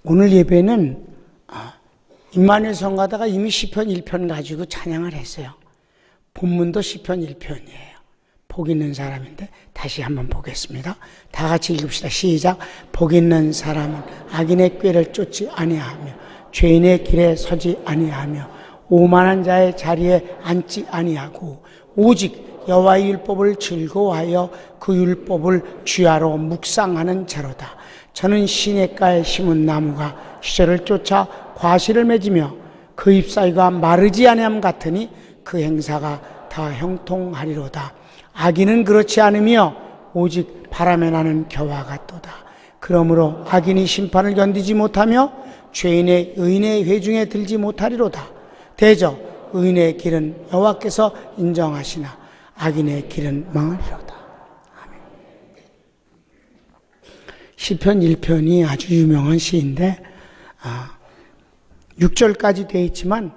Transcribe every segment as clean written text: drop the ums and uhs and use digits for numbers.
오늘 예배는 임마누엘 성가다가 이미 시편 1편 가지고 찬양을 했어요. 본문도 시편 1편이에요. 복 있는 사람인데 다시 한번 보겠습니다. 다 같이 읽읍시다. 시작. 복 있는 사람은 악인의 꾀를 쫓지 아니하며 죄인의 길에 서지 아니하며 오만한 자의 자리에 앉지 아니하고 오직 여호와의 율법을 즐거워하여 그 율법을 주야로 묵상하는 자로다. 저는 시냇가에 심은 나무가 시절을 쫓아 과실을 맺으며 그 잎사귀가 마르지 아니함 같으니 그 행사가 다 형통하리로다. 악인은 그렇지 않으며 오직 바람에 나는 겨와 같도다. 그러므로 악인이 심판을 견디지 못하며 죄인의 의인의 회중에 들지 못하리로다. 대저 의인의 길은 여호와께서 인정하시나 악인의 길은 망하리로다. 아멘. 시편 1편이 아주 유명한 시인데 6절까지 되어 있지만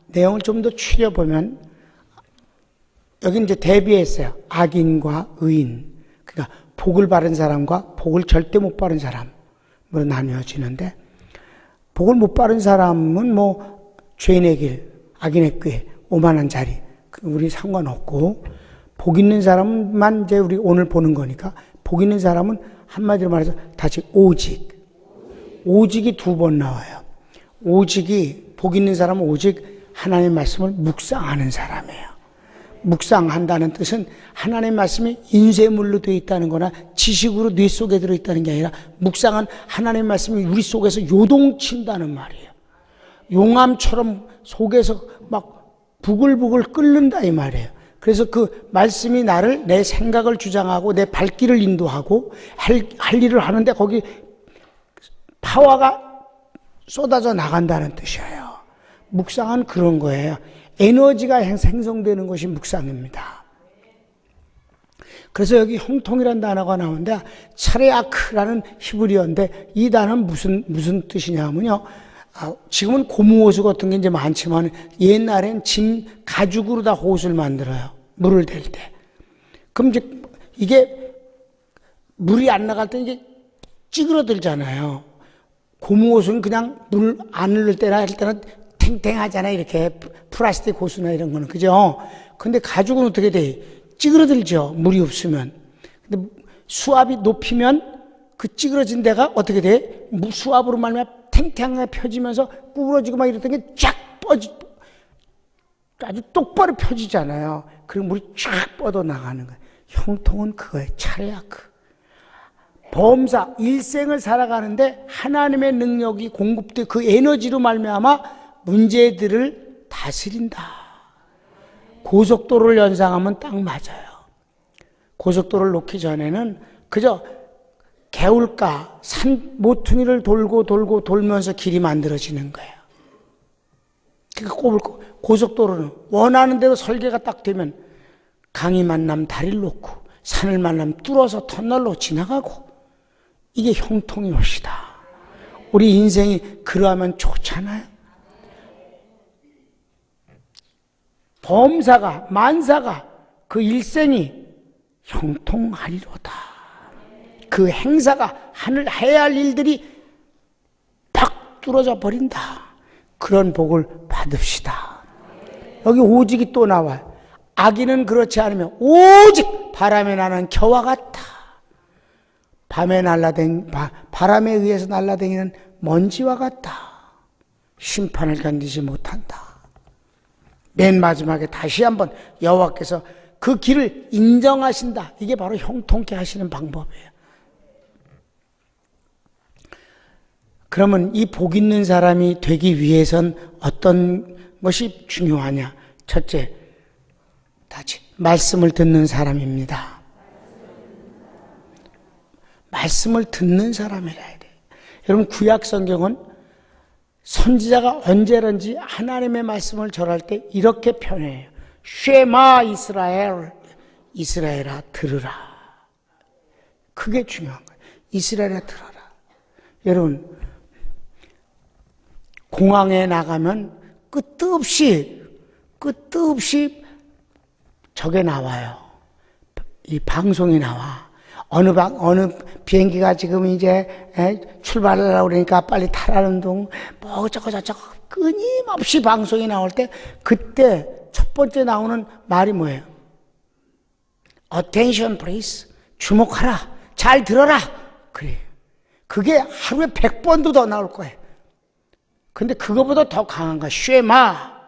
내용을 좀 더 추려보면 여기 이제 대비했어요. 악인과 의인. 그러니까 복을 받은 사람과 복을 절대 못 받은 사람으로 나뉘어지는데 복을 못 받은 사람은 뭐 죄인의 길, 악인의 꾀, 오만한 자리 우리 상관없고 복 있는 사람만 이제 우리 오늘 보는 거니까 복 있는 사람은 한마디로 말해서 다시 오직이 두 번 나와요. 오직이 복 있는 사람은 오직 하나님의 말씀을 묵상하는 사람이에요. 묵상한다는 뜻은 하나님의 말씀이 인쇄물로 되어 있다는 거나 지식으로 뇌 속에 들어있다는 게 아니라 묵상한 하나님의 말씀이 우리 속에서 요동친다는 말이에요. 용암처럼 속에서 막 부글부글 끓는다 이 말이에요. 그래서 그 말씀이 나를 내 생각을 주장하고 내 발길을 인도하고 할 일을 하는데 거기 파워가 쏟아져 나간다는 뜻이에요. 묵상은 그런 거예요. 에너지가 생성되는 것이 묵상입니다. 그래서 여기 형통이라는 단어가 나오는데 차레아크라는 히브리어인데 이 단어는 무슨 뜻이냐면요. 지금은 고무호수 같은 게 이제 많지만 옛날엔 짐 가죽으로 다 호수를 만들어요. 물을 댈 때. 그럼 이제 이게 물이 안 나갈 때 이게 찌그러들잖아요. 고무호수는 그냥 물 안 흘릴 때나 할 때는 탱탱하잖아요. 이렇게 플라스틱 호수나 이런 거는. 그죠? 근데 가죽은 어떻게 돼? 찌그러들죠. 물이 없으면. 근데 수압이 높이면 그 찌그러진 데가 어떻게 돼? 수압으로 말미암아 탱탱하게 펴지면서 구부러지고 막 이랬던 게 쫙 아주 똑바로 펴지잖아요. 그리고 물이 쫙 뻗어나가는 거예요. 형통은 그거예요. 차레아크. 범사, 일생을 살아가는데 하나님의 능력이 공급돼 그 에너지로 말미암아 문제들을 다스린다. 고속도로를 연상하면 딱 맞아요. 고속도로를 놓기 전에는 그저 개울가, 산 모퉁이를 돌면서 길이 만들어지는 거예요. 그러니까 고속도로는 원하는 대로 설계가 딱 되면 강이 만나면 다리를 놓고 산을 만나면 뚫어서 터널로 지나가고 이게 형통이 옵시다. 우리 인생이 그러하면 좋잖아요. 범사가 만사가 그 일생이 형통하리로다. 그 행사가 해야 할 일들이 팍 뚫어져 버린다. 그런 복을 받읍시다. 여기 오직이 또 나와요. 악인은 그렇지 않으면 오직 바람에 나는 겨와 같다. 바람에 의해서 날아다니는 먼지와 같다. 심판을 견디지 못한다. 맨 마지막에 다시 한번 여호와께서 그 길을 인정하신다. 이게 바로 형통케 하시는 방법이에요. 그러면 이 복 있는 사람이 되기 위해선 어떤 것이 중요하냐? 첫째, 다시 말씀을 듣는 사람입니다. 말씀을 듣는 사람이라 해야 돼요. 여러분 구약 성경은 선지자가 언제든지 하나님의 말씀을 전할 때 이렇게 표현해요. 쉐마 이스라엘, 이스라엘아 들으라. 그게 중요한 거예요. 이스라엘아 들어라. 여러분 공항에 나가면 끝도 없이 저게 나와요. 이 방송이 나와. 어느 비행기가 지금 이제 출발을 하려고 그러니까 빨리 타라는 둥, 뭐 어쩌고 저쩌고 끊임없이 방송이 나올 때 그때 첫 번째 나오는 말이 뭐예요? Attention please. 주목하라. 잘 들어라. 그래. 그게 하루에 100번도 더 나올 거예요. 근데 그거보다 더 강한 거 쉐마.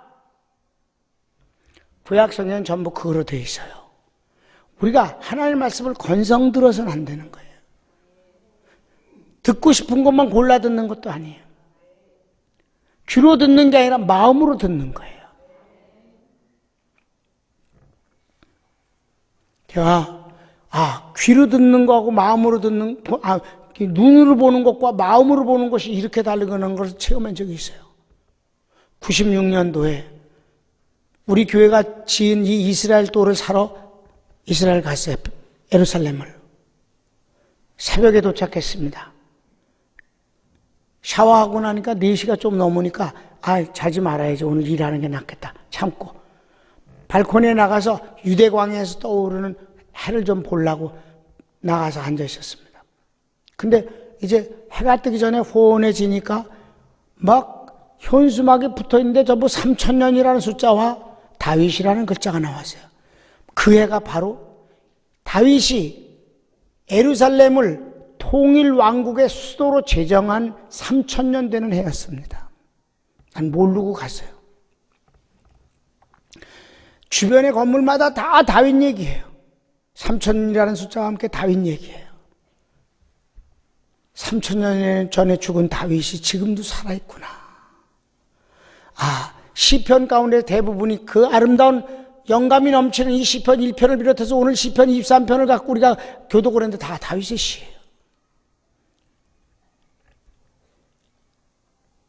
구약 성경은 전부 그거로 되어 있어요. 우리가 하나님의 말씀을 건성 들어서는 안 되는 거예요. 듣고 싶은 것만 골라 듣는 것도 아니에요. 귀로 듣는 게 아니라 마음으로 듣는 거예요. 제가 귀로 듣는 거하고 마음으로 듣는 눈으로 보는 것과 마음으로 보는 것이 이렇게 다르다는 것을 체험한 적이 있어요. 96년도에 우리 교회가 지은 이 이스라엘 돌을 사러 이스라엘 갔어요. 예루살렘을. 새벽에 도착했습니다. 샤워하고 나니까 4시가 좀 넘으니까 자지 말아야지. 오늘 일하는 게 낫겠다. 참고 발코니에 나가서 유대광야에서 떠오르는 해를 좀 보려고 나가서 앉아 있었습니다. 근데 이제 해가 뜨기 전에 호원해지니까 막 현수막에 붙어있는데 전부 3000년이라는 숫자와 다윗이라는 글자가 나왔어요. 그 해가 바로 다윗이 예루살렘을 통일 왕국의 수도로 제정한 3000년 되는 해였습니다. 난 모르고 갔어요. 주변의 건물마다 다 다윗 얘기예요. 3000년이라는 숫자와 함께 다윗 얘기예요. 3000년 전에 죽은 다윗이 지금도 살아있구나. 시편 가운데 대부분이 그 아름다운 영감이 넘치는 이 시편 1편을 비롯해서 오늘 시편 23편을 갖고 우리가 교독을 했는데 다 다윗의 시예요.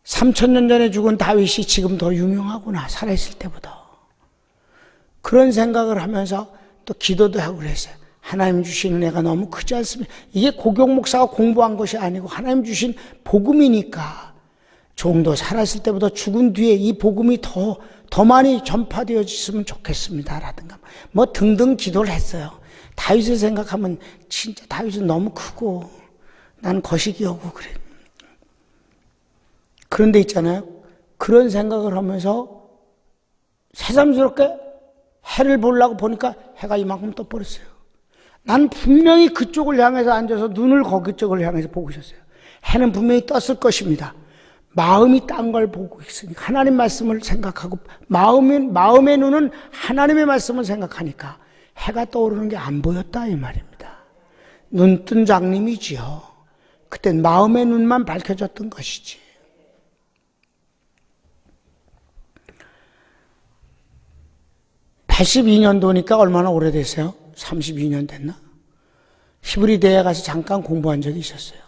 3000년 전에 죽은 다윗이 지금 더 유명하구나. 살아있을 때보다. 그런 생각을 하면서 또 기도도 하고 그랬어요. 하나님 주신 은혜가 너무 크지 않습니까? 이게 고경 목사가 공부한 것이 아니고 하나님 주신 복음이니까 종도 살았을 때보다 죽은 뒤에 이 복음이 더 많이 전파되어졌으면 좋겠습니다. 라든가 뭐 등등 기도를 했어요. 다윗을 생각하면 진짜 다윗은 너무 크고 나는 거시기하고 그래. 그런데 있잖아요. 그런 생각을 하면서 새삼스럽게 해를 보려고 보니까 해가 이만큼 떠버렸어요. 난 분명히 그쪽을 향해서 앉아서 눈을 거기 쪽을 향해서 보고 있었어요. 해는 분명히 떴을 것입니다. 마음이 딴 걸 보고 있으니까 하나님 말씀을 생각하고 마음의 눈은 하나님의 말씀을 생각하니까 해가 떠오르는 게 안 보였다 이 말입니다. 눈뜬 장님이지요. 그땐 마음의 눈만 밝혀졌던 것이지. (82년도니까) 얼마나 오래됐어요? 32년 됐나? 히브리 대에 가서 잠깐 공부한 적이 있었어요.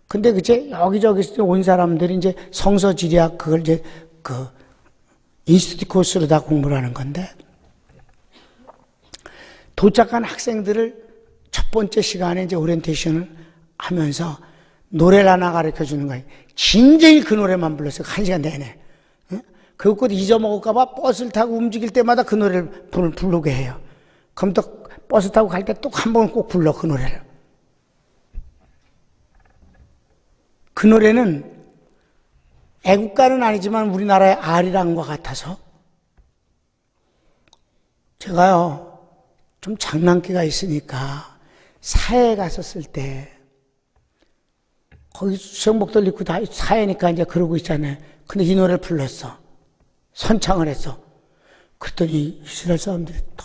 근데 그제 여기저기 온 사람들이 이제 성서 지리학 그걸 이제 인스티튜트 코스로 다 공부를 하는 건데 도착한 학생들을 첫 번째 시간에 이제 오리엔테이션을 하면서 노래를 하나 가르쳐 주는 거예요. 진정히 그 노래만 불렀어요. 1시간 내내. 그것 잊어먹을까봐 버스를 타고 움직일 때마다 그 노래를 부르게 해요. 그럼 또 버스 타고 갈 때 또 한 번 꼭 불러 그 노래를. 그 노래는 애국가는 아니지만 우리나라의 아리랑과 같아서 제가요 좀 장난기가 있으니까 사회에 갔었을 때 거기 수영복들 입고 다 사회니까 이제 그러고 있잖아요. 근데 이 노래를 불렀어. 선창을 했어. 그랬더니 이스라엘 사람들이 다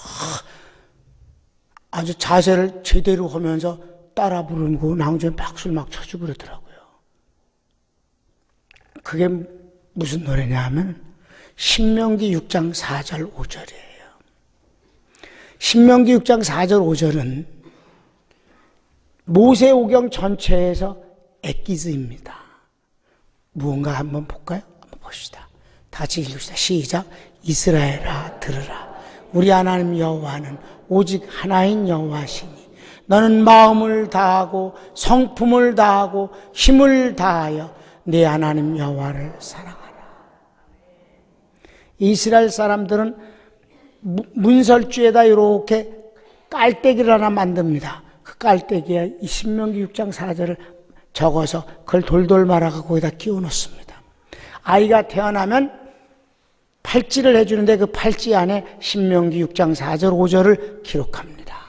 아주 자세를 제대로 하면서 따라 부르고 나중에 박수를 막 쳐주고 그러더라고요. 그게 무슨 노래냐 하면 신명기 6장 4절 5절이에요. 신명기 6장 4절 5절은 모세오경 전체에서 엑기즈입니다. 무언가 한번 볼까요? 한번 봅시다. 같이 읽읍시다. 시작. 이스라엘아 들으라. 우리 하나님 여호와는 오직 하나인 여호와시니 너는 마음을 다하고 성품을 다하고 힘을 다하여 내 하나님 여호와를 사랑하라. 이스라엘 사람들은 문설주에다 이렇게 깔때기를 하나 만듭니다. 그 깔때기에 이 신명기 6장 4절을 적어서 그걸 돌돌 말아서 거기다 끼워 놓습니다. 아이가 태어나면 팔찌를 해주는데 그 팔찌 안에 신명기 6장 4절 5절을 기록합니다.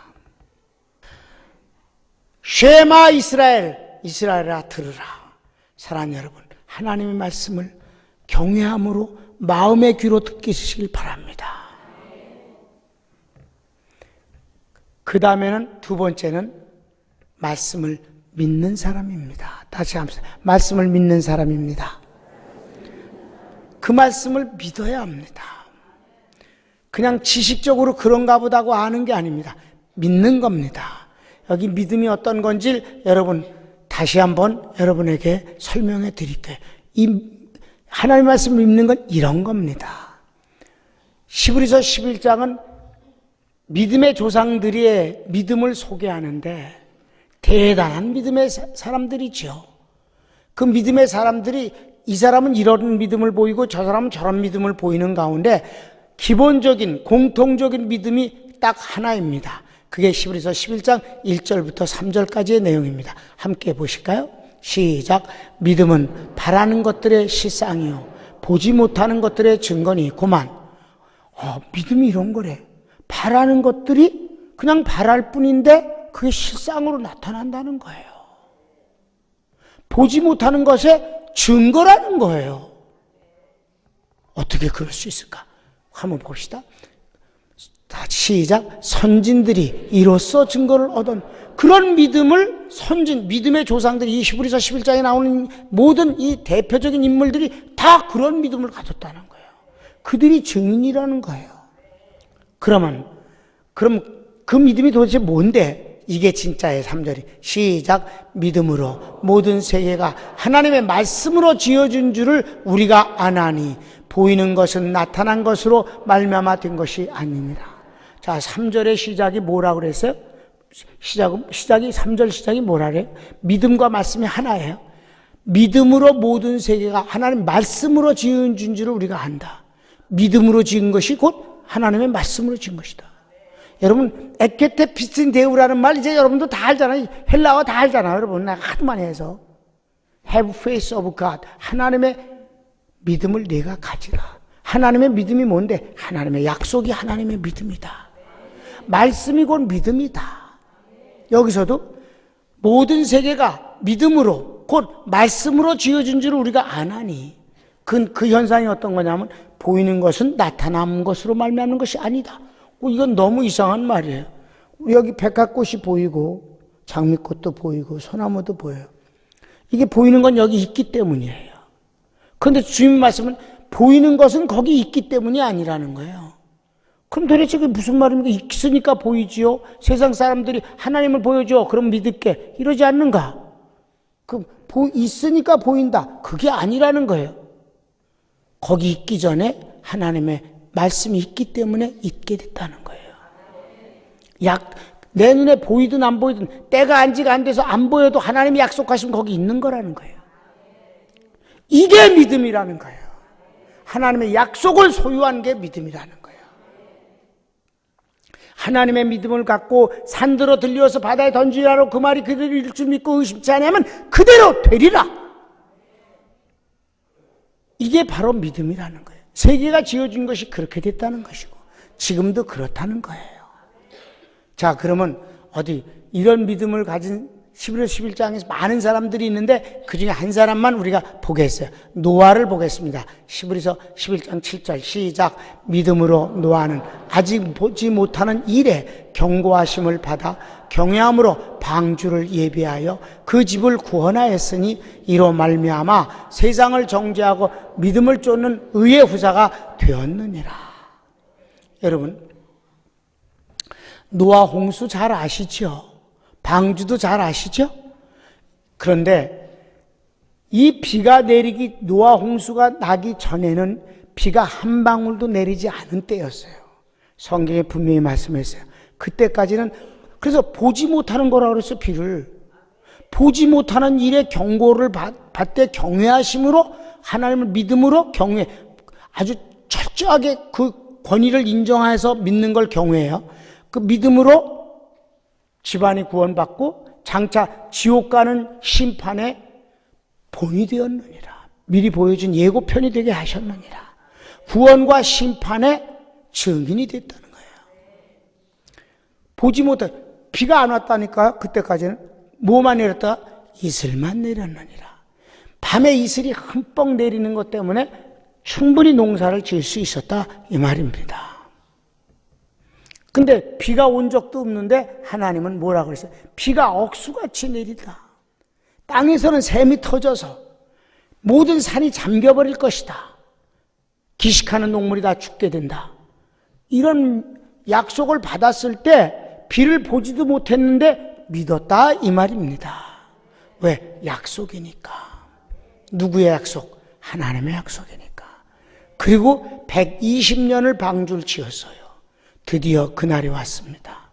쉐마 이스라엘아 들으라. 사랑하는 여러분, 하나님의 말씀을 경외함으로 마음의 귀로 듣기시길 바랍니다. 그 다음에는 두 번째는 말씀을 믿는 사람입니다. 다시 한번 말씀을 믿는 사람입니다. 그 말씀을 믿어야 합니다. 그냥 지식적으로 그런가 보다고 아는 게 아닙니다. 믿는 겁니다. 여기 믿음이 어떤 건지 여러분 다시 한번 여러분에게 설명해 드릴게요. 이 하나님의 말씀을 믿는 건 이런 겁니다. 히브리서 11장은 믿음의 조상들의 믿음을 소개하는데 대단한 믿음의 사람들이죠. 그 믿음의 사람들이 이 사람은 이런 믿음을 보이고 저 사람은 저런 믿음을 보이는 가운데 기본적인 공통적인 믿음이 딱 하나입니다. 그게 히브리서 11장 1절부터 3절까지의 내용입니다. 함께 보실까요? 시작. 믿음은 바라는 것들의 실상이요 보지 못하는 것들의 증거니 있구만. 믿음이 이런 거래. 바라는 것들이 그냥 바랄 뿐인데 그게 실상으로 나타난다는 거예요. 보지 못하는 것의 증거라는 거예요. 어떻게 그럴 수 있을까? 한번 봅시다. 다 시작. 선진들이 이로써 증거를 얻은 그런 믿음을 믿음의 조상들이 이 히브리서 11장에 나오는 모든 이 대표적인 인물들이 다 그런 믿음을 가졌다는 거예요. 그들이 증인이라는 거예요. 그럼 그 믿음이 도대체 뭔데? 이게 진짜의 3절이 시작. 믿음으로 모든 세계가 하나님의 말씀으로 지어진 줄을 우리가 아나니 보이는 것은 나타난 것으로 말미암아 된 것이 아니니라. 자, 3절의 시작이 뭐라고 그랬어요? 시작이 3절 시작이 뭐라 그래요? 믿음과 말씀이 하나예요. 믿음으로 모든 세계가 하나님 말씀으로 지은 줄을 우리가 안다. 믿음으로 지은 것이 곧 하나님의 말씀으로 지은 것이다. 여러분, 에케테 피스틴 데우라는 말 이제 여러분도 다 알잖아요. 헬라어 다 알잖아요. 여러분, 내가 하도 많이 해서. Have faith of God. 하나님의 믿음을 내가 가지라. 하나님의 믿음이 뭔데? 하나님의 약속이 하나님의 믿음이다. 말씀이 곧 믿음이다. 여기서도 모든 세계가 믿음으로 곧 말씀으로 지어진 줄을 우리가 아나니 그 현상이 어떤 거냐면 보이는 것은 나타난 것으로 말미암는 것이 아니다. 이건 너무 이상한 말이에요. 우리 여기 백합꽃이 보이고 장미꽃도 보이고 소나무도 보여요. 이게 보이는 건 여기 있기 때문이에요. 그런데 주님 말씀은 보이는 것은 거기 있기 때문이 아니라는 거예요. 그럼 도대체 그게 무슨 말입니까? 있으니까 보이지요. 세상 사람들이 하나님을 보여줘. 그럼 믿을게. 이러지 않는가? 있으니까 보인다. 그게 아니라는 거예요. 거기 있기 전에 하나님의 말씀이 있기 때문에 있게 됐다는 거예요. 내 눈에 보이든 안 보이든 때가 안지가 안 돼서 안 보여도 하나님이 약속하시면 거기 있는 거라는 거예요. 이게 믿음이라는 거예요. 하나님의 약속을 소유한 게 믿음이라는 거예요. 하나님의 믿음을 갖고 산들어 들려서 바다에 던지라로 그 말이 그대로 이룰 줄 믿고 의심치 않으면 그대로 되리라. 이게 바로 믿음이라는 거예요. 세계가 지어진 것이 그렇게 됐다는 것이고 지금도 그렇다는 거예요. 자, 그러면 어디 이런 믿음을 가진 히브리서 11장에서 많은 사람들이 있는데 그 중에 한 사람만 우리가 보겠어요. 노아를 보겠습니다. 히브리서 11장 7절 시작. 믿음으로 노아는 아직 보지 못하는 일에 경고하심을 받아 경외함으로 방주를 예비하여 그 집을 구원하였으니 이로 말미암아 세상을 정죄하고 믿음을 쫓는 의의 후사가 되었느니라. 여러분, 노아 홍수 잘 아시죠? 방주도 잘 아시죠? 그런데 이 비가 내리기, 노아 홍수가 나기 전에는 비가 한 방울도 내리지 않은 때였어요. 성경에 분명히 말씀했어요. 그때까지는 그래서 보지 못하는 거라고 그랬어요. 비를 보지 못하는 일에 경고를 받되 경외하심으로 하나님을 믿음으로 경외, 아주 철저하게 그 권위를 인정해서 믿는 걸 경외해요. 그 믿음으로 집안이 구원받고 장차 지옥 가는 심판의 본이 되었느니라. 미리 보여준 예고편이 되게 하셨느니라. 구원과 심판의 증인이 됐다는 거예요. 보지 못해 비가 안 왔다니까요. 그때까지는 뭐만 내렸다? 이슬만 내렸느니라. 밤에 이슬이 흠뻑 내리는 것 때문에 충분히 농사를 지을 수 있었다 이 말입니다. 근데 비가 온 적도 없는데 하나님은 뭐라고 그랬어요? 비가 억수같이 내린다. 땅에서는 샘이 터져서 모든 산이 잠겨버릴 것이다. 기식하는 동물이 다 죽게 된다. 이런 약속을 받았을 때 비를 보지도 못했는데 믿었다 이 말입니다. 왜? 약속이니까. 누구의 약속? 하나님의 약속이니까. 그리고 120년을 방주를 지었어요. 드디어 그날이 왔습니다.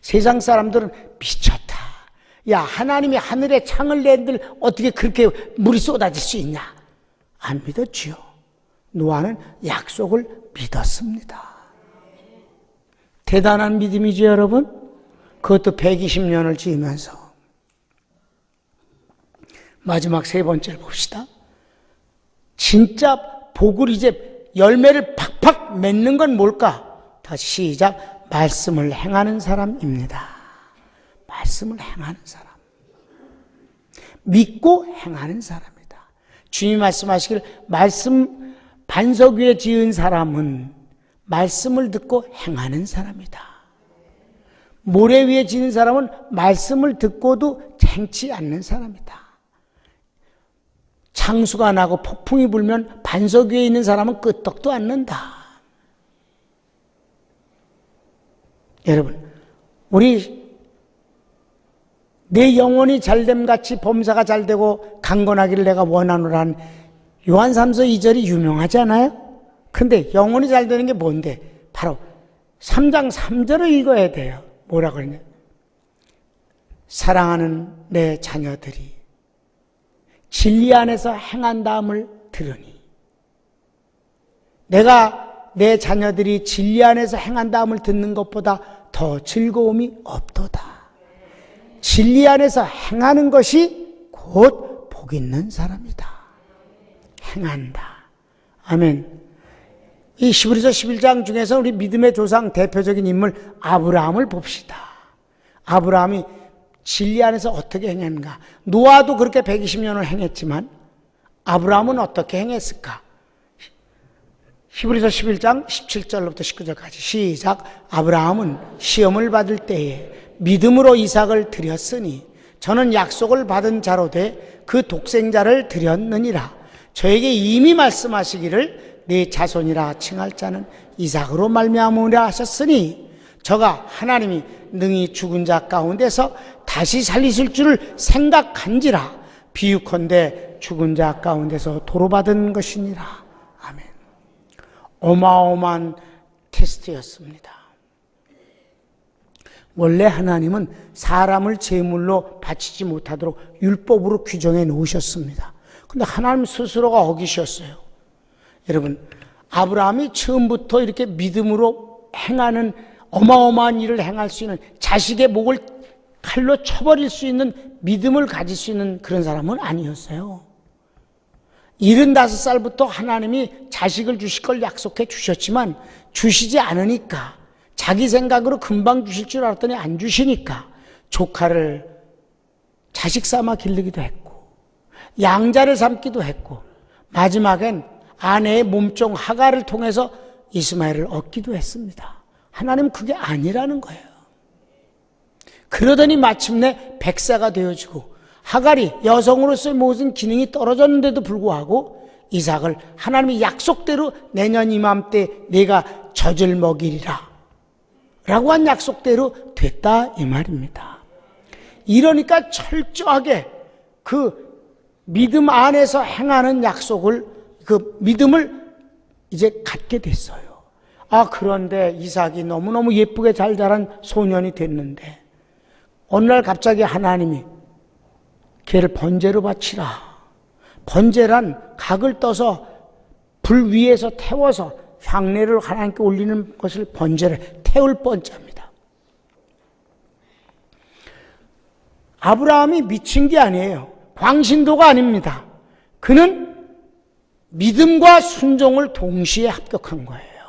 세상 사람들은 미쳤다. 야, 하나님이 하늘에 창을 낸들 어떻게 그렇게 물이 쏟아질 수 있냐? 안 믿었지요. 노아는 약속을 믿었습니다. 대단한 믿음이죠, 여러분? 그것도 120년을 지으면서. 마지막 세 번째를 봅시다. 진짜 복을 이제 열매를 팍팍 맺는 건 뭘까? 다시 시작. 말씀을 행하는 사람입니다. 말씀을 행하는 사람. 믿고 행하는 사람이다. 주님이 말씀하시길 말씀 반석 위에 지은 사람은 말씀을 듣고 행하는 사람이다. 모래 위에 지은 사람은 말씀을 듣고도 행치 않는 사람이다. 창수가 나고 폭풍이 불면 반석 위에 있는 사람은 끄떡도 않는다. 여러분, 우리 내 영혼이 잘됨같이 범사가 잘되고 강건하기를 내가 원하노라는 요한 3서 2절이 유명하지 않아요? 근데 영혼이 잘되는 게 뭔데? 바로 3장 3절을 읽어야 돼요. 뭐라고 그러냐? 사랑하는 내 자녀들이 진리 안에서 행한다함을 들으니 내가 내 자녀들이 진리 안에서 행한다함을 듣는 것보다 더 즐거움이 없도다. 진리 안에서 행하는 것이 곧 복 있는 사람이다. 행한다. 아멘. 이 히브리서 11장 중에서 우리 믿음의 조상 대표적인 인물 아브라함을 봅시다. 아브라함이 진리 안에서 어떻게 행했는가? 노아도 그렇게 120년을 행했지만 아브라함은 어떻게 행했을까? 히브리서 11장 17절부터 19절까지 시작. 아브라함은 시험을 받을 때에 믿음으로 이삭을 드렸으니 저는 약속을 받은 자로 돼 그 독생자를 드렸느니라. 저에게 이미 말씀하시기를 네 자손이라 칭할 자는 이삭으로 말미암으리라 하셨으니 저가 하나님이 능히 죽은 자 가운데서 다시 살리실 줄을 생각한지라. 비유컨대 죽은 자 가운데서 도로받은 것이니라. 아멘. 어마어마한 테스트였습니다. 원래 하나님은 사람을 제물로 바치지 못하도록 율법으로 규정해 놓으셨습니다. 그런데 하나님 스스로가 어기셨어요. 여러분, 아브라함이 처음부터 이렇게 믿음으로 행하는 어마어마한 일을 행할 수 있는, 자식의 목을 칼로 쳐버릴 수 있는 믿음을 가질 수 있는 그런 사람은 아니었어요. 75살부터 하나님이 자식을 주실 걸 약속해 주셨지만 주시지 않으니까, 자기 생각으로 금방 주실 줄 알았더니 안 주시니까 조카를 자식 삼아 기르기도 했고 양자를 삼기도 했고 마지막엔 아내의 몸종 하갈을 통해서 이스마엘을 얻기도 했습니다. 하나님 그게 아니라는 거예요. 그러더니 마침내 100세가 되어지고 하갈이 여성으로서의 모든 기능이 떨어졌는데도 불구하고 이삭을 하나님이 약속대로 내년 이맘때 내가 젖을 먹이리라 라고 한 약속대로 됐다 이 말입니다. 이러니까 철저하게 그 믿음 안에서 행하는 약속을, 그 믿음을 이제 갖게 됐어요. 아, 그런데 이삭이 너무너무 예쁘게 잘 자란 소년이 됐는데 어느 날 갑자기 하나님이 걔를 번제로 바치라. 번제란 각을 떠서 불 위에서 태워서 향례를 하나님께 올리는 것을 번제를 태울 번자입니다. 아브라함이 미친 게 아니에요. 광신도가 아닙니다. 그는 믿음과 순종을 동시에 합격한 거예요.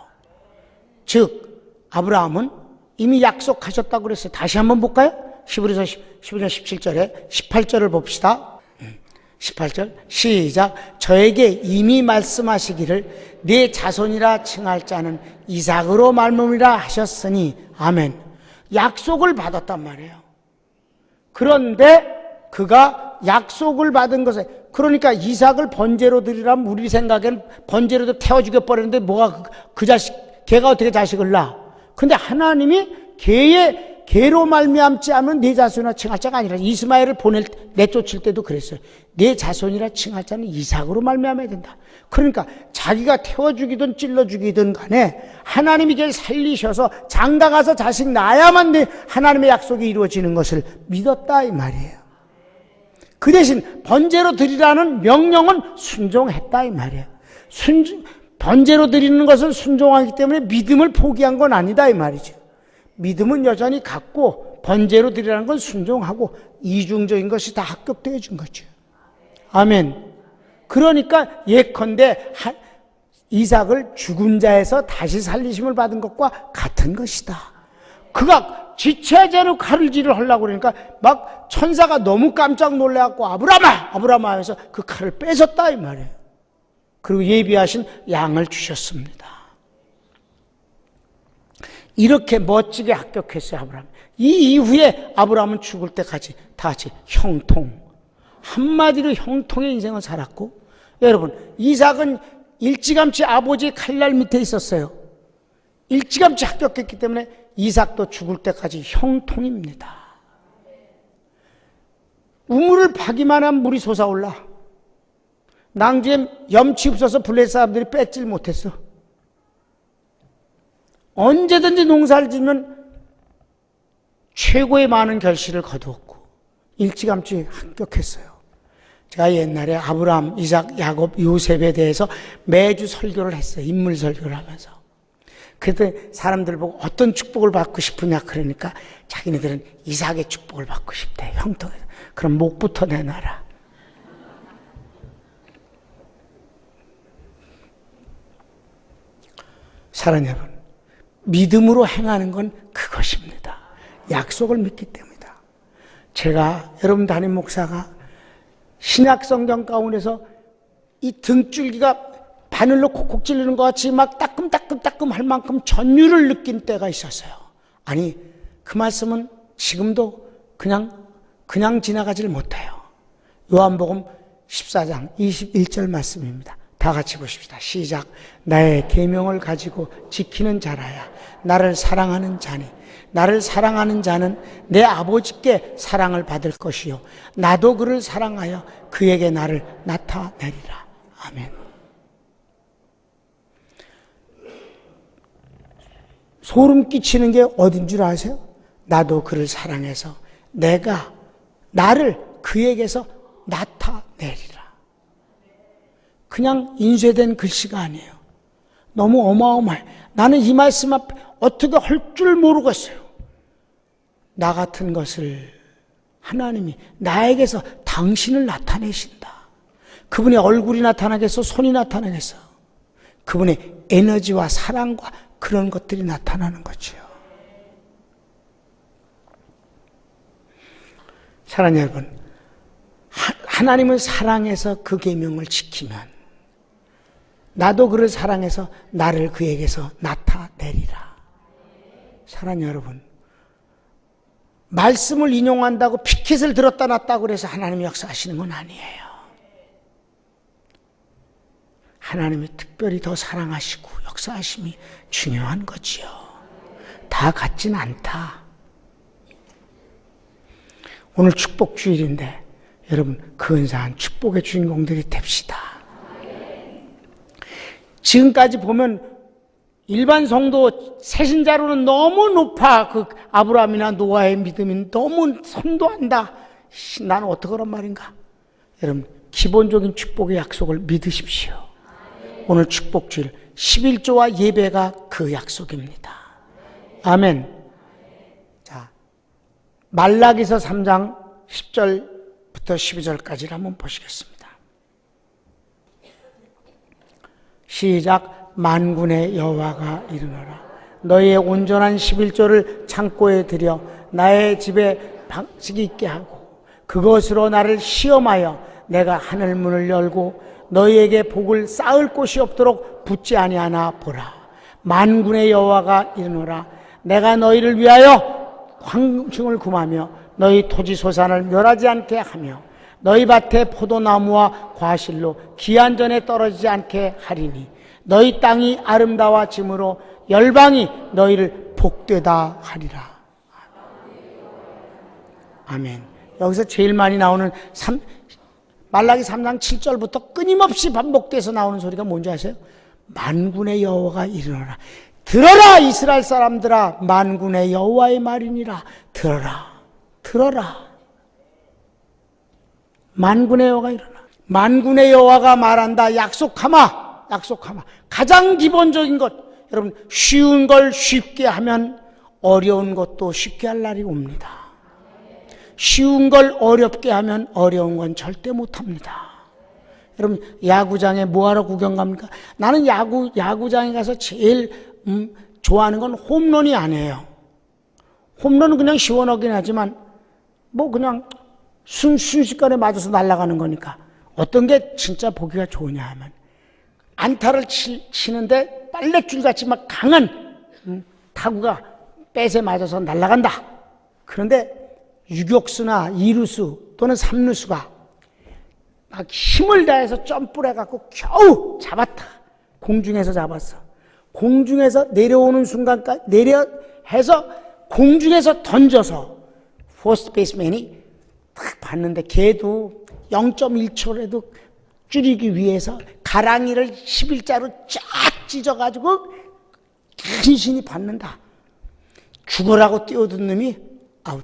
즉 아브라함은 이미 약속하셨다고 그랬어요. 다시 한번 볼까요? 히브리서 11장 17절에 18절을 봅시다. 18절 시작. 저에게 이미 말씀하시기를 네 자손이라 칭할 자는 이삭으로 말미암으리라 하셨으니 아멘. 약속을 받았단 말이에요. 그런데 그가 약속을 받은 것에, 그러니까 이삭을 번제로 드리라면 우리 생각엔 번제로도 태워 죽여버렸는데 뭐가 그 자식, 걔가 어떻게 자식을 낳아? 근데 하나님이 걔로 말미암지 않으면 네 자손이라 칭할 자가 아니라, 이스마엘을 내쫓을 때도 그랬어요. 네 자손이라 칭할 자는 이삭으로 말미암아야 된다. 그러니까 자기가 태워 죽이든 찔러 죽이든 간에 하나님이 걔를 살리셔서 장가가서 자식 낳아야만 하나님의 약속이 이루어지는 것을 믿었다 이 말이에요. 그 대신 번제로 드리라는 명령은 순종했다 이 말이에요. 번제로 드리는 것을 순종하기 때문에 믿음을 포기한 건 아니다 이 말이죠. 믿음은 여전히 갖고 번제로 드리라는 건 순종하고 이중적인 것이 다 합격되어 준 거죠. 아멘. 그러니까 예컨대 이삭을 죽은 자에서 다시 살리심을 받은 것과 같은 것이다. 그가 지체하지 않고 칼질을 하려고 그러니까 막 천사가 너무 깜짝 놀라갖고 아브라함아 하면서 그 칼을 뺏었다 이 말이에요. 그리고 예비하신 양을 주셨습니다. 이렇게 멋지게 합격했어요 아브라함. 이 이후에 아브라함은 죽을 때까지 다 같이 형통, 한마디로 형통의 인생을 살았고, 여러분 이삭은 일찌감치 아버지의 칼날 밑에 있었어요. 일찌감치 합격했기 때문에 이삭도 죽을 때까지 형통입니다. 우물을 파기만 하면 물이 솟아올라. 낭주에 염치 없어서 블레셋 사람들이 뺏질 못했어. 언제든지 농사를 짓면 최고의 많은 결실을 거두었고 일찌감치 합격했어요. 제가 옛날에 아브라함, 이삭, 야곱, 요셉에 대해서 매주 설교를 했어요. 인물 설교를 하면서. 그때 사람들 보고 어떤 축복을 받고 싶으냐 그러니까 자기네들은 이삭의 축복을 받고 싶대. 형통해서. 그럼 목부터 내놔라. 사랑하는 여러분, 믿음으로 행하는 건 그것입니다. 약속을 믿기 때문이다. 제가 여러분 담임 목사가 신약 성경 가운데서 이 등줄기가 바늘로 콕콕 찔리는 것 같이 막 따끔따끔 할 만큼 전율을 느낀 때가 있었어요. 아니 그 말씀은 지금도 그냥 지나가질 못해요. 요한복음 14장 21절 말씀입니다. 다 같이 보십시다. 시작. 나의 계명을 가지고 지키는 자라야 나를 사랑하는 자니 나를 사랑하는 자는 내 아버지께 사랑을 받을 것이요 나도 그를 사랑하여 그에게 나를 나타내리라. 아멘. 소름 끼치는 게 어딘 줄 아세요? 나도 그를 사랑해서 내가 나를 그에게서 나타내리라. 그냥 인쇄된 글씨가 아니에요. 너무 어마어마해. 나는 이 말씀 앞에 어떻게 할 줄 모르겠어요. 나 같은 것을 하나님이 나에게서 당신을 나타내신다. 그분의 얼굴이 나타나겠어? 손이 나타나겠어? 그분의 에너지와 사랑과 그런 것들이 나타나는 거죠. 사랑하는 여러분, 하나님을 사랑해서 그 계명을 지키면 나도 그를 사랑해서 나를 그에게서 나타내리라. 사랑하는 여러분, 말씀을 인용한다고 피켓을 들었다 놨다고 그래서 하나님이 역사하시는 건 아니에요. 하나님이 특별히 더 사랑하시고 역사하심이 중요한 거지요. 다 같진 않다. 오늘 축복주일인데 여러분 근사한 축복의 주인공들이 됩시다. 지금까지 보면 일반 성도 새신자로는 너무 높아. 그 아브라함이나 노아의 믿음이 너무 선도한다. 나는 어떻게 그런 말인가? 여러분 기본적인 축복의 약속을 믿으십시오. 오늘 축복주일 11조와 예배가 그 약속입니다. 아멘. 자, 말라기서 3장 10절부터 12절까지를 한번 보시겠습니다. 시작. 만군의 여호와가 이르노라. 너희의 온전한 11조를 창고에 들여 나의 집에 방식이 있게 하고 그것으로 나를 시험하여 내가 하늘 문을 열고 너희에게 복을 쌓을 곳이 없도록 붙지 아니하나 보라. 만군의 여호와가 이르노라. 내가 너희를 위하여 황충을 금하며 너희 토지 소산을 멸하지 않게 하며 너희 밭에 포도나무와 과실로 기한전에 떨어지지 않게 하리니 너희 땅이 아름다워짐으로 열방이 너희를 복되다 하리라. 아멘. 여기서 제일 많이 나오는 말라기 3장 7절부터 끊임없이 반복돼서 나오는 소리가 뭔지 아세요? 만군의 여호와가 이르노라. 들어라 이스라엘 사람들아, 만군의 여호와의 말이니라. 들어라. 들어라. 만군의 여호와가 이르노라. 만군의 여호와가 말한다. 약속하마. 약속하마. 가장 기본적인 것. 여러분, 쉬운 걸 쉽게 하면 어려운 것도 쉽게 할 날이 옵니다. 쉬운 걸 어렵게 하면 어려운 건 절대 못합니다. 여러분, 야구장에 뭐하러 구경 갑니까? 나는 야구장에 가서 제일 좋아하는 건 홈런이 아니에요. 홈런은 그냥 시원하긴 하지만 뭐 그냥 순식간에 맞아서 날아가는 거니까. 어떤 게 진짜 보기가 좋으냐 하면 안타를 치는데 빨랫줄같이 막 강한 타구가 뺏에 맞아서 날아간다. 그런데 유격수나 이루수 또는 삼루수가 막 힘을 다해서 점프를 해갖고 겨우 잡았다. 공중에서 잡았어. 공중에서 내려오는 순간까지 해서 공중에서 던져서 포스트 베이스맨이 딱 봤는데 걔도 0.1초라도 줄이기 위해서 가랑이를 11자로 쫙 찢어가지고 간신히 받는다. 죽으라고 뛰어든 놈이 아웃.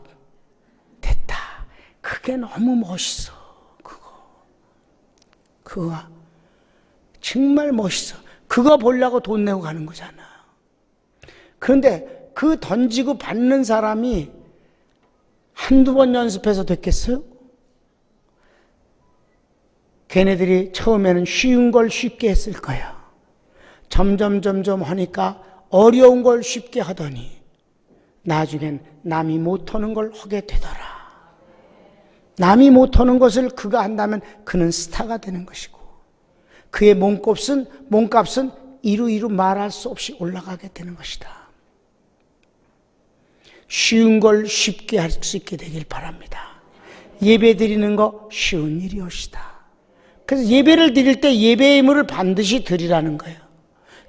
됐다. 그게 너무 멋있어. 그거 정말 멋있어. 그거 보려고 돈 내고 가는 거잖아. 그런데 그 던지고 받는 사람이 한두 번 연습해서 됐겠어요? 걔네들이 처음에는 쉬운 걸 쉽게 했을 거야. 점점 하니까 어려운 걸 쉽게 하더니 나중엔 남이 못하는 걸 하게 되더라. 남이 못하는 것을 그가 한다면 그는 스타가 되는 것이고 그의 몸값은 이루 말할 수 없이 올라가게 되는 것이다. 쉬운 걸 쉽게 할 수 있게 되길 바랍니다. 예배 드리는 거 쉬운 일이옵시다. 그래서 예배를 드릴 때 예배의 예물을 반드시 드리라는 거예요.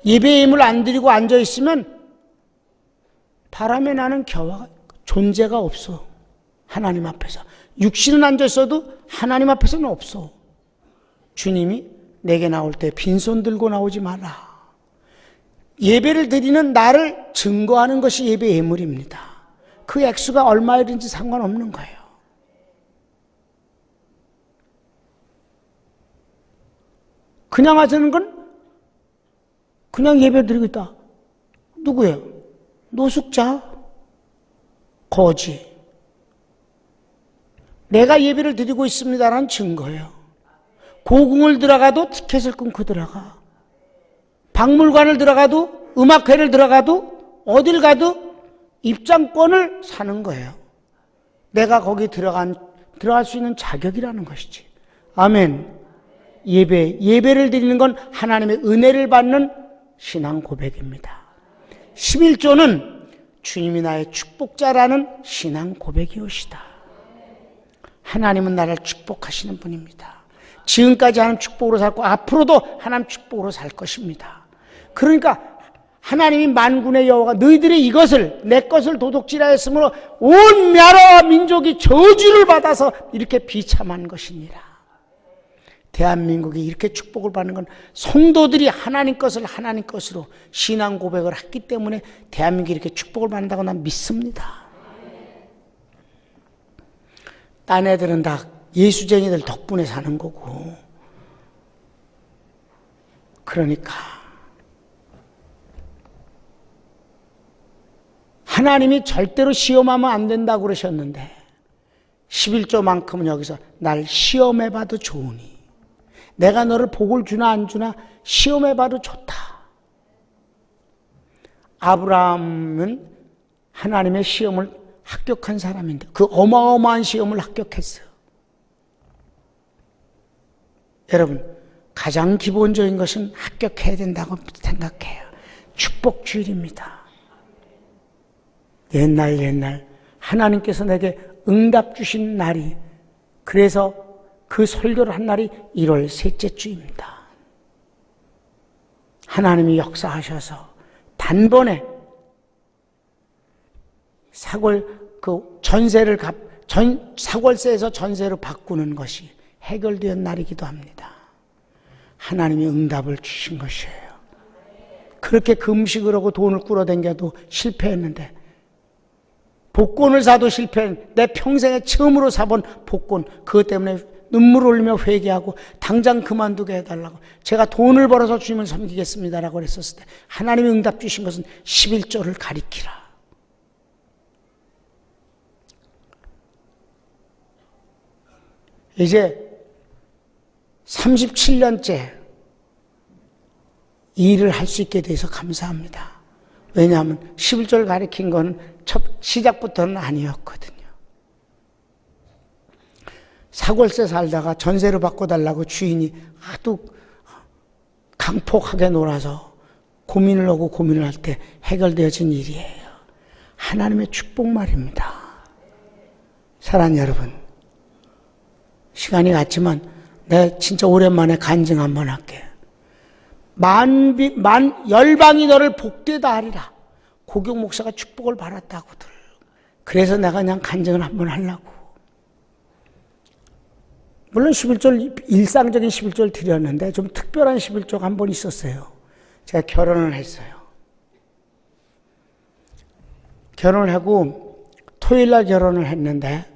예배의 예물 안 드리고 앉아있으면 바람에 나는 겨와 존재가 없어. 하나님 앞에서. 육신은 앉아있어도 하나님 앞에서는 없어. 주님이 내게 나올 때 빈손 들고 나오지 마라. 예배를 드리는 나를 증거하는 것이 예배 예물입니다. 그 액수가 얼마이든지 상관없는 거예요. 그냥 하자는 건 그냥 예배 드리고 있다. 누구예요? 노숙자, 거지. 내가 예배를 드리고 있습니다라는 증거예요. 고궁을 들어가도 티켓을 끊고 들어가. 박물관을 들어가도, 음악회를 들어가도, 어딜 가도 입장권을 사는 거예요. 내가 거기 들어갈 수 있는 자격이라는 것이지. 아멘. 예배를 드리는 건 하나님의 은혜를 받는 신앙 고백입니다. 11조는 주님이 나의 축복자라는 신앙 고백이오시다. 하나님은 나를 축복하시는 분입니다. 지금까지 하나님 축복으로 살고 앞으로도 하나님 축복으로 살 것입니다. 그러니까 하나님이 만군의 여호와가 너희들이 이것을 내 것을 도둑질하였으므로 온 나라와 민족이 저주를 받아서 이렇게 비참한 것이니라. 대한민국이 이렇게 축복을 받는 건 성도들이 하나님 것을 하나님 것으로 신앙 고백을 했기 때문에 대한민국이 이렇게 축복을 받는다고 난 믿습니다. 딴 애들은 다 예수쟁이들 덕분에 사는 거고. 그러니까 하나님이 절대로 시험하면 안 된다고 그러셨는데 11조만큼은 여기서 날 시험해봐도 좋으니, 내가 너를 복을 주나 안 주나 시험해봐도 좋다. 아브라함은 하나님의 시험을 합격한 사람인데 그 어마어마한 시험을 합격했어요. 여러분, 가장 기본적인 것은 합격해야 된다고 생각해요. 축복주일입니다. 옛날 하나님께서 내게 응답 주신 날이, 그래서 그 설교를 한 날이 1월 셋째 주입니다. 하나님이 역사하셔서 단번에 사골세에서 전세로 바꾸는 것이 해결된 날이기도 합니다. 하나님이 응답을 주신 것이에요. 그렇게 금식을 하고 돈을 끌어당겨도 실패했는데, 복권을 사도 실패했는데, 내 평생에 처음으로 사본 복권, 그것 때문에 눈물 흘리며 회개하고 당장 그만두게 해달라고, 제가 돈을 벌어서 주님을 섬기겠습니다라고 그랬었을 때 하나님이 응답 주신 것은 11조를 가리키라. 이제 37년째 이 일을 할 수 있게 돼서 감사합니다. 왜냐하면 11조를 가리킨 건 시작부터는 아니었거든요. 사골세 살다가 전세로 바꿔달라고 주인이 하도 강폭하게 놀아서 고민을 할 때 해결되어진 일이에요. 하나님의 축복 말입니다. 사랑하는 여러분, 시간이 갔지만 내가 진짜 오랜만에 간증 한번 할게. 열방이 너를 복되다 하리라. 고경 목사가 축복을 받았다고들. 그래서 내가 그냥 간증을 한번 하려고. 물론 11절, 일상적인 11절 드렸는데 좀 특별한 11조가 한 번 있었어요. 제가 결혼을 했어요. 결혼을 하고 토요일날 결혼을 했는데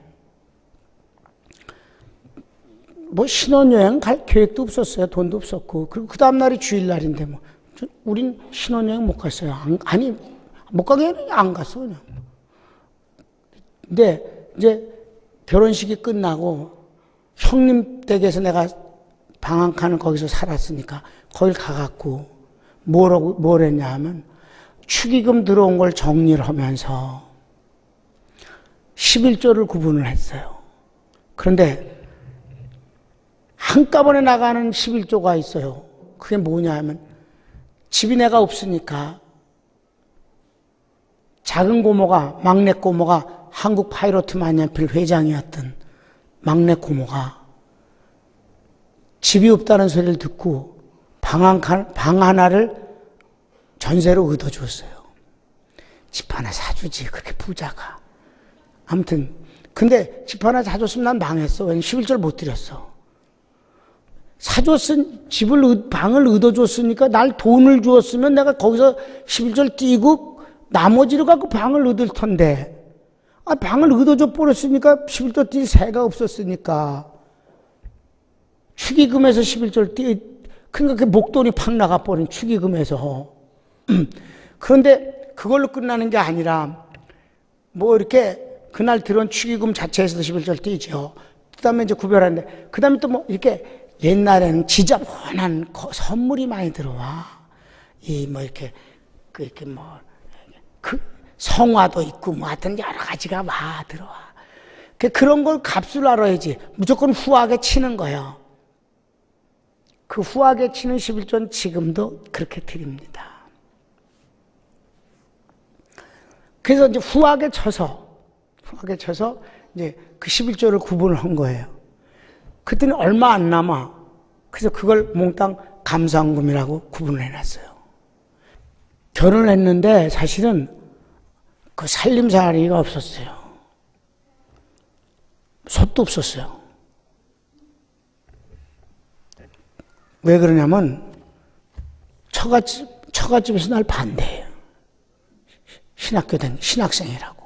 뭐 신혼여행 갈 계획도 없었어요. 돈도 없었고. 그리고 그 다음날이 주일날인데 뭐 우린 신혼여행 못 갔어요. 못 가게 안 갔어 그냥. 근데 이제 결혼식이 끝나고 형님 댁에서 내가 방한칸을 거기서 살았으니까 거길 가갖고 뭘 했냐 하면 축의금 들어온 걸 정리를 하면서 11조를 구분을 했어요. 그런데 한꺼번에 나가는 11조가 있어요. 그게 뭐냐 하면 집이 내가 없으니까 작은 고모가, 막내 고모가 한국 파이로트 만년필 회장이었던 막내 고모가 집이 없다는 소리를 듣고 방 하나를 전세로 얻어줬어요. 집 하나 사주지, 그렇게 부자가. 아무튼 근데 집 하나 사줬으면 난 망했어. 왜냐면 11절 못 드렸어. 방을 얻어줬으니까 날 돈을 주었으면 내가 거기서 11절 띄고 나머지를 갖고 방을 얻을 텐데, 방을 얻어줘 버렸으니까 11절 뛸 새가 없었으니까 축의금에서 11절 그러니까 그 목돈이 팍 나가버린 축의금에서. 그런데 그걸로 끝나는 게 아니라 뭐 이렇게 그날 들어온 축의금 자체에서도 11절 띄죠. 그 다음에 이제 구별하는데, 그 다음에 또 뭐 이렇게 옛날에는 지저분한 선물이 많이 들어와. 성화도 있고 뭐 하여튼 여러 가지가 막 들어와. 그런 걸 값을 알아야지. 무조건 후하게 치는 거예요. 그 후하게 치는 11조는 지금도 그렇게 드립니다. 그래서 이제 후하게 쳐서 이제 그 11조를 구분을 한 거예요. 그때는 얼마 안 남아. 그래서 그걸 몽땅 감사원금이라고 구분을 해놨어요. 결혼을 했는데 사실은 그 살림살이가 없었어요. 솥도 없었어요. 왜 그러냐면 처갓집에서 날 반대해요. 신학생이라고.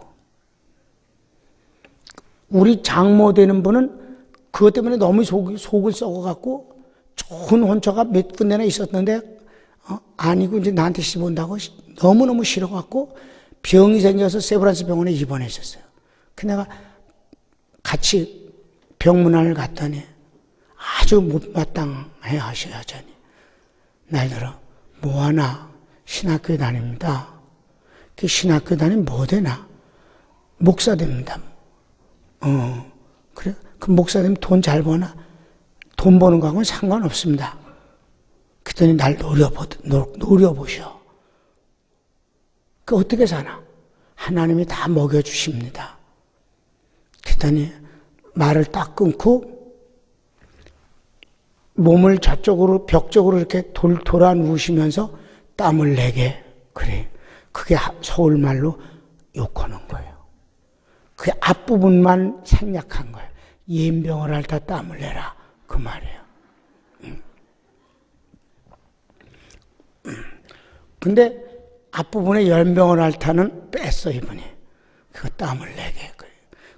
우리 장모 되는 분은 그것 때문에 너무 속을 썩어갖고 좋은 혼처가 몇 군데나 있었는데 아니고 이제 나한테 시집 온다고 너무너무 싫어갖고 병이 생겨서 세브란스 병원에 입원했었어요. 그 내가 같이 병문안을 갔더니 아주 못마땅해 하셔 여전히. 날들어 뭐하나 신학교 다닙니다. 그 신학교 다니면 뭐 되나? 목사 됩니다. 그래 그 목사 되면 돈 잘 버나? 돈 버는 거하고는 상관없습니다. 그랬더니 날 노려보셔. 그 어떻게 사나? 하나님이 다 먹여주십니다. 그랬더니 말을 딱 끊고 몸을 저쪽으로 벽 쪽으로 이렇게 돌아 누우시면서 땀을 내게 그래. 그게 서울말로 욕하는 거예요. 그 앞부분만 생략한 거예요. 연병을 앓다 땀을 내라 그 말이에요. 근데 앞부분에 연병을 앓다는 뺐어 이분이. 그거 땀을 내게.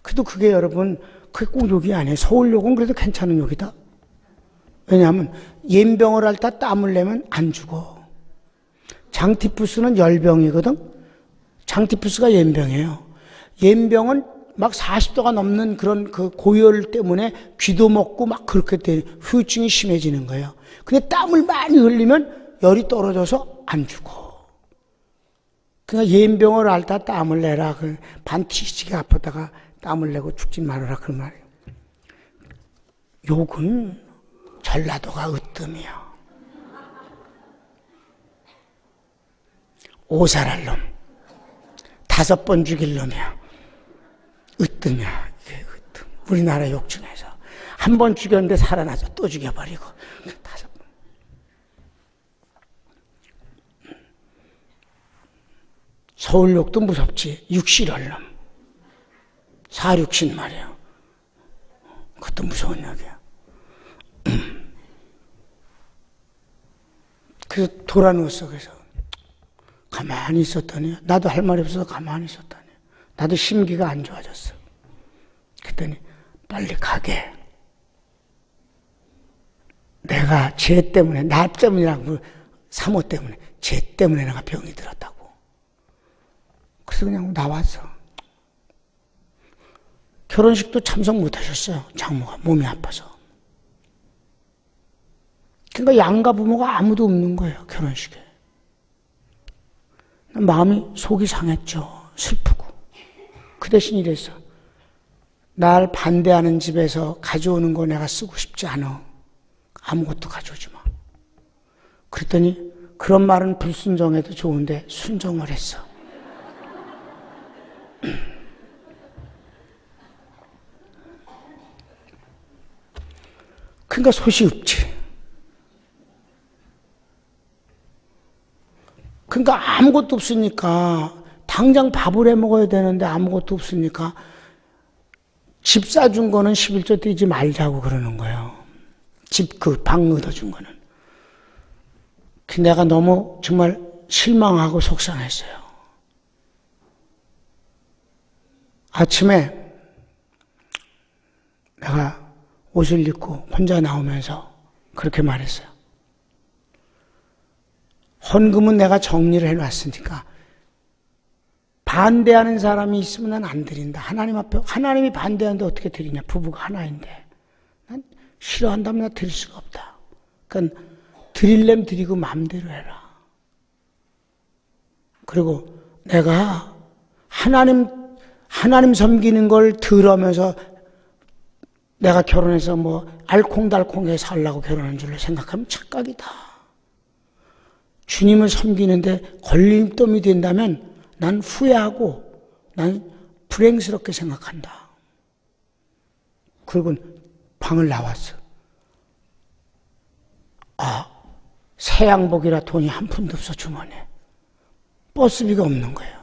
그래도 그게 여러분 그게 꼭 욕이 아니에요. 서울욕은 그래도 괜찮은 욕이다. 왜냐하면 연병을 앓다 땀을 내면 안 죽어. 장티푸스는 열병이거든. 장티푸스가 연병이에요. 연병은 막 40도가 넘는 그런 그 고열 때문에 귀도 먹고 막 그렇게 돼 후유증이 심해지는 거예요. 근데 땀을 많이 흘리면 열이 떨어져서 안 죽어. 그러니까 연병을 앓다 땀을 내라. 반 튀지게 아프다가 땀을 내고 죽지 말아라 그 말이에요. 욕은 전라도가 으뜸이야. 오살할 놈, 5번 죽일 놈이야. 으뜸이야. 이게 으뜸. 우리나라 욕 중에서 한 번 죽였는데 살아나서 또 죽여버리고 5번. 서울욕도 무섭지. 육실할 놈. 사육신 말이야. 그것도 무서운 욕이야. 그래서 돌아 누웠어. 그래서 가만히 있었더니 나도 할 말이 없어서 가만히 있었더니 나도 심기가 안 좋아졌어. 그랬더니 빨리 가게. 내가 죄 때문에 나 때문이라고 사모 때문에 죄 때문에 내가 병이 들었다고. 그래서 그냥 나왔어. 결혼식도 참석 못 하셨어요. 장모가 몸이 아파서. 그러니까 양가 부모가 아무도 없는 거예요. 결혼식에. 마음이 속이 상했죠. 슬프고. 그 대신 이랬어. 날 반대하는 집에서 가져오는 거 내가 쓰고 싶지 않아. 아무것도 가져오지 마. 그랬더니 그런 말은 불순종해도 좋은데 순종을 했어. 그러니까 소시 없지. 그러니까 아무것도 없으니까 당장 밥을 해 먹어야 되는데 아무것도 없으니까 집 사준 거는 11조 떼지 말자고 그러는 거예요. 집 그 방 얻어준 거는. 내가 너무 정말 실망하고 속상했어요. 아침에 내가 옷을 입고 혼자 나오면서 그렇게 말했어요. 헌금은 내가 정리를 해놨으니까 반대하는 사람이 있으면 난 안 드린다. 하나님 앞에 하나님이 반대하는데 어떻게 드리냐. 부부가 하나인데 난 싫어한다면 나 드릴 수가 없다. 그러니까 드릴래면 드리고 마음대로 해라. 그리고 내가 하나님 섬기는 걸 들으면서 내가 결혼해서 뭐 알콩달콩하게 살라고 결혼한 줄로 생각하면 착각이다. 주님을 섬기는데 걸림돌이 된다면 난 후회하고 난 불행스럽게 생각한다. 그리고 방을 나왔어. 새 양복이라 돈이 한 푼도 없어 주머니에. 버스비가 없는 거예요.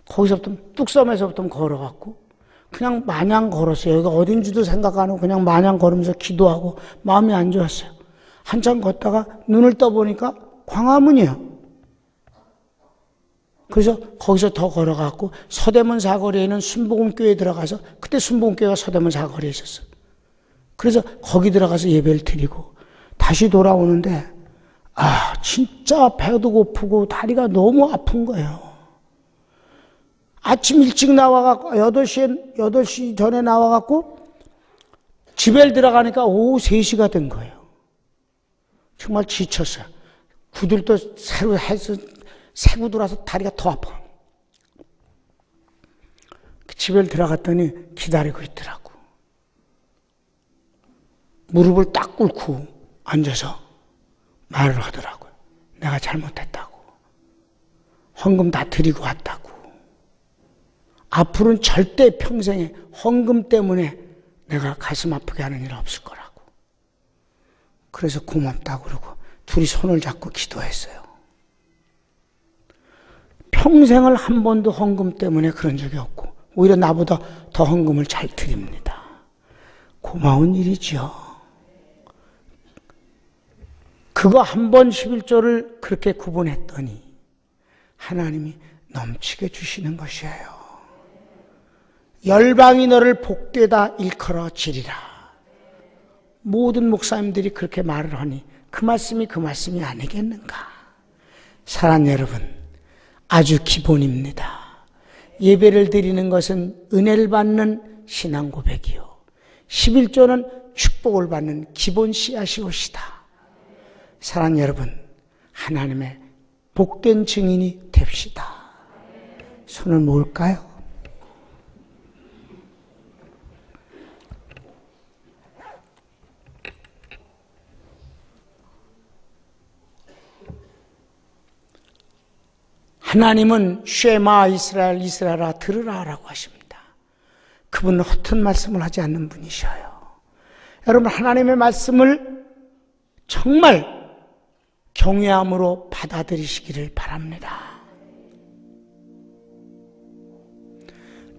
거기서부터 뚝섬에서부터 걸어갔고 그냥 마냥 걸었어요. 여기가 어딘지도 생각 안 하고 그냥 마냥 걸으면서 기도하고 마음이 안 좋았어요. 한참 걷다가 눈을 떠보니까 광화문이에요. 그래서 거기서 더 걸어갔고 서대문 사거리에 있는 순복음교회에 들어가서 그때 순복음교회가 서대문 사거리에 있었어요. 그래서 거기 들어가서 예배를 드리고 다시 돌아오는데 진짜 배도 고프고 다리가 너무 아픈 거예요. 아침 일찍 나와갖고 8시 전에 나와갖고 집에 들어가니까 오후 3시가 된 거예요. 정말 지쳤어요. 구들도 새로 해서 새 구두라서 다리가 더 아파. 집에 들어갔더니 기다리고 있더라고. 무릎을 딱 꿇고 앉아서 말을 하더라고요. 내가 잘못했다고. 헌금 다 드리고 왔다고. 앞으로는 절대 평생에 헌금 때문에 내가 가슴 아프게 하는 일 없을 거라고. 그래서 고맙다고 그러고 둘이 손을 잡고 기도했어요. 평생을 한 번도 헌금 때문에 그런 적이 없고 오히려 나보다 더 헌금을 잘 드립니다. 고마운 일이죠. 그거 한 번 11조를 그렇게 구분했더니 하나님이 넘치게 주시는 것이에요. 열방이 너를 복되다 일컬어지리라. 모든 목사님들이 그렇게 말을 하니 그 말씀이 아니겠는가. 사랑하는 여러분, 아주 기본입니다. 예배를 드리는 것은 은혜를 받는 신앙 고백이요 11조는 축복을 받는 기본 씨앗이옵시다. 사랑하는 여러분, 하나님의 복된 증인이 됩시다. 손을 모을까요? 하나님은 쉐마 이스라엘 이스라엘아 들으라 라고 하십니다. 그분은 허튼 말씀을 하지 않는 분이셔요. 여러분, 하나님의 말씀을 정말 경외함으로 받아들이시기를 바랍니다.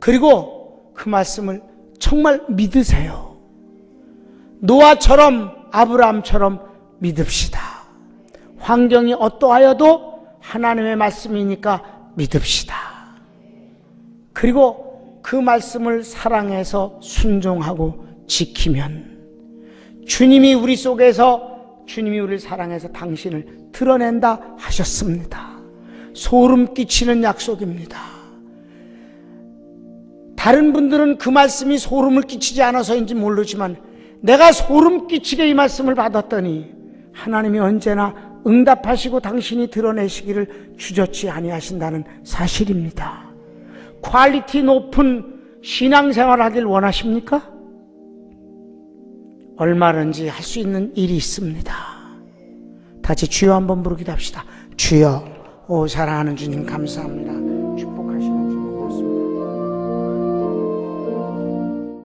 그리고 그 말씀을 정말 믿으세요. 노아처럼 아브라함처럼 믿읍시다. 환경이 어떠하여도 하나님의 말씀이니까 믿읍시다. 그리고 그 말씀을 사랑해서 순종하고 지키면 주님이 우리 속에서 주님이 우리를 사랑해서 당신을 드러낸다 하셨습니다. 소름 끼치는 약속입니다. 다른 분들은 그 말씀이 소름을 끼치지 않아서인지 모르지만 내가 소름 끼치게 이 말씀을 받았더니 하나님이 언제나 응답하시고 당신이 드러내시기를 주저치 아니하신다는 사실입니다. 퀄리티 높은 신앙생활 하길 원하십니까? 얼마든지 할 수 있는 일이 있습니다. 같이 주여 한번 부르기도 합시다. 주여, 오 사랑하는 주님 감사합니다.